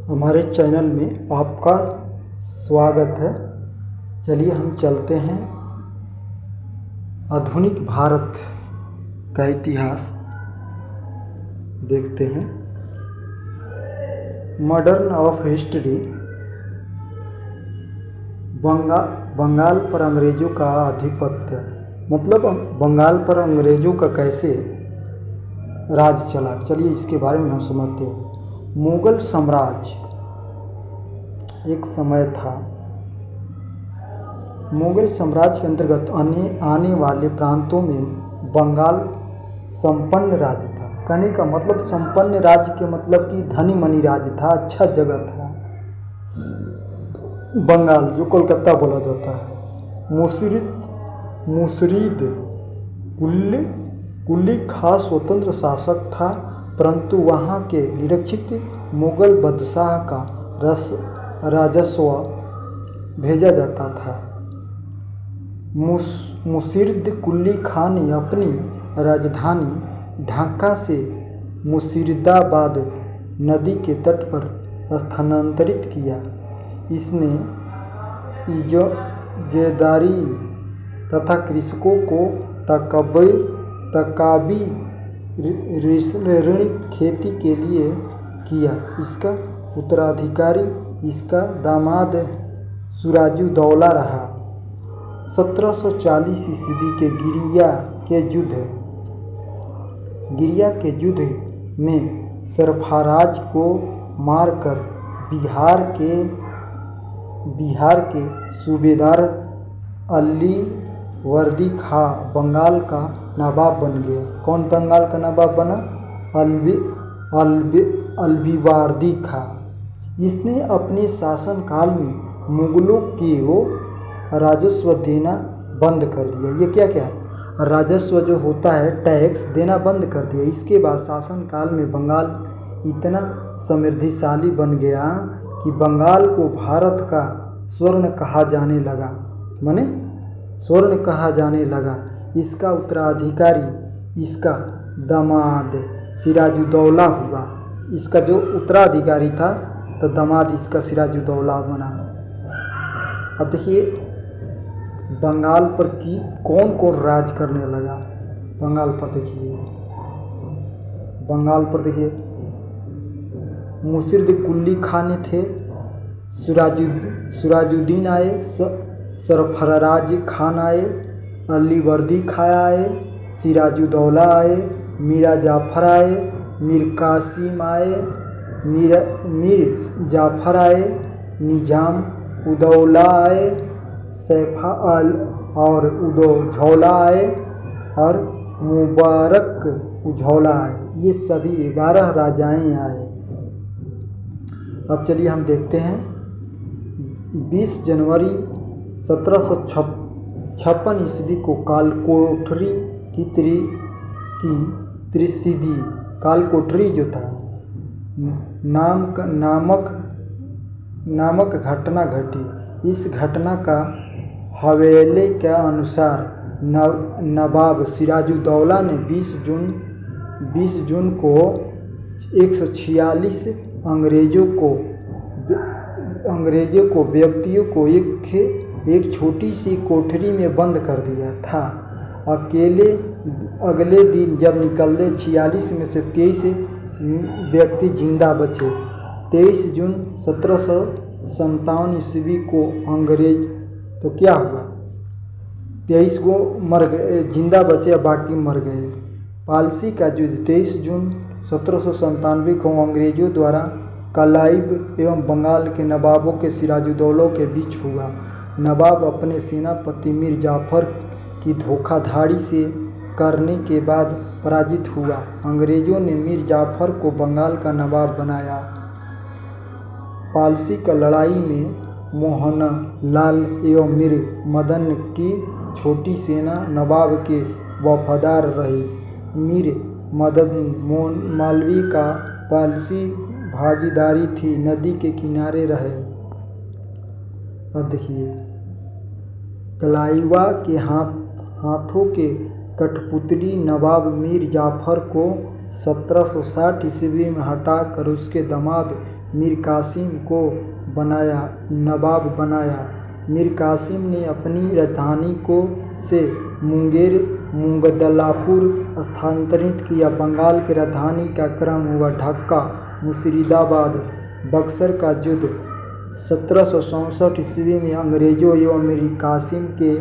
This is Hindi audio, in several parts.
हमारे चैनल में आपका स्वागत है। चलिए हम चलते हैं आधुनिक भारत का इतिहास देखते हैं। Modern of history. बंगाल पर अंग्रेज़ों का आधिपत्य, मतलब बंगाल पर अंग्रेज़ों का कैसे राज चला, चलिए इसके बारे में हम समझते हैं। मुगल साम्राज्य एक समय था। मुगल साम्राज्य के अंतर्गत आने वाले प्रांतों में बंगाल संपन्न राज्य था। कहने का मतलब संपन्न राज्य के मतलब कि धनी मनी राज्य था, अच्छा जगह था। बंगाल जो कोलकाता बोला जाता है। मुर्शिद कुली खास स्वतंत्र शासक था, परंतु वहाँ के निरक्षित मुगल बादशाह का राजस्व भेजा जाता था। मुर्शिद कुली खान ने अपनी राजधानी ढाका से मुर्शिदाबाद नदी के तट पर स्थानांतरित किया। इसने इजारादारी तथा कृषकों को तकाबी ऋण खेती के लिए किया। इसका उत्तराधिकारी इसका दामाद सिराजुद्दौला रहा। 1740 ईस्वी के गिरिया के युद्ध में सरफराज को मारकर बिहार के सूबेदार अली वर्दी खां बंगाल का नवाब बन गया। कौन बंगाल का नवाब बना? अल्बीवर्दी खां। इसने अपने शासनकाल में मुगलों को राजस्व देना बंद कर दिया। ये क्या है? राजस्व जो होता है, टैक्स देना बंद कर दिया। इसके बाद शासनकाल में बंगाल इतना समृद्धिशाली बन गया कि बंगाल को भारत का स्वर्ण कहा जाने लगा। स्वर्ण कहा जाने लगा। इसका उत्तराधिकारी इसका दामाद सिराजुद्दौला हुआ। इसका जो उत्तराधिकारी था तो दामाद इसका सिराजुद्दौला बना। अब देखिए बंगाल पर कौन कौन राज करने लगा। बंगाल पर देखिए मुर्शिद कुली खान थे, सिराजुद्दीन आए, सरफराज खान आए, अलीवर्दी खां आए, सिराजुद्दौला आए, मीरा जाफर आए, मीर कासिम आए, मीर जाफर आए, निजाम उदौला आए, सैफा और उदौला आए और मुबारक उजौला आए। ये सभी 11 राजाएं आए। अब चलिए हम देखते हैं 20 जनवरी 1756 ईस्वी को कालकोठरी की त्रिशिदी कालकोठरी जो था नामक घटना घटी। इस घटना का हवाले के अनुसार नवाब सिराजुद्दौला ने 20 जून को 146 अंग्रेजों को व्यक्तियों को एक छोटी सी कोठरी में बंद कर दिया था। अगले दिन जब निकले 46 में से 23 व्यक्ति जिंदा बचे। 23 जून 1757 ईस्वी को अंग्रेज तो क्या हुआ, 23 को मर गए, जिंदा बचे, बाकी मर गए। पालसी का युद्ध 23 जून 1797 को अंग्रेजों द्वारा कलाइब एवं बंगाल के नवाबों के सिराजुद्दौला के बीच हुआ। नवाब अपने सेनापति मीर जाफर की धोखाधड़ी से करने के बाद पराजित हुआ। अंग्रेजों ने मीर जाफर को बंगाल का नवाब बनाया। पालसी का लड़ाई में मोहनलाल एवं मीर मदन की छोटी सेना नवाब के वफादार रही। मीर मदन मालवी का पालसी भागीदारी थी, नदी के किनारे रहे। अब देखिए कलाइवा के हाथों के कठपुतली नवाब मीर जाफर को 1760 ईस्वी में हटाकर उसके दामाद मीर कासिम को नवाब बनाया। मीर कासिम ने अपनी राजधानी को से मुगदलापुर स्थानांतरित किया। बंगाल की राजधानी का क्रम हुआ ढाका, मुर्शिदाबाद, बक्सर का युद्ध। 1764 ईस्वी में अंग्रेजों एवं मीर कासिम के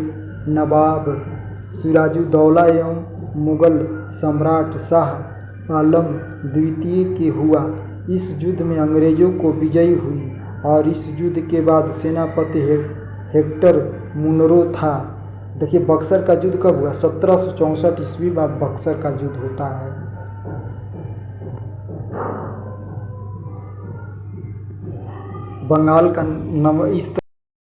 नवाब सिराजुद्दौला एवं मुगल सम्राट शाह आलम द्वितीय के हुआ। इस युद्ध में अंग्रेजों को विजय हुई और इस युद्ध के बाद सेनापति हेक्टर मुनरो था। देखिए बक्सर का युद्ध कब हुआ? 1764 ईस्वी में बक्सर का युद्ध होता है। बंगाल का इस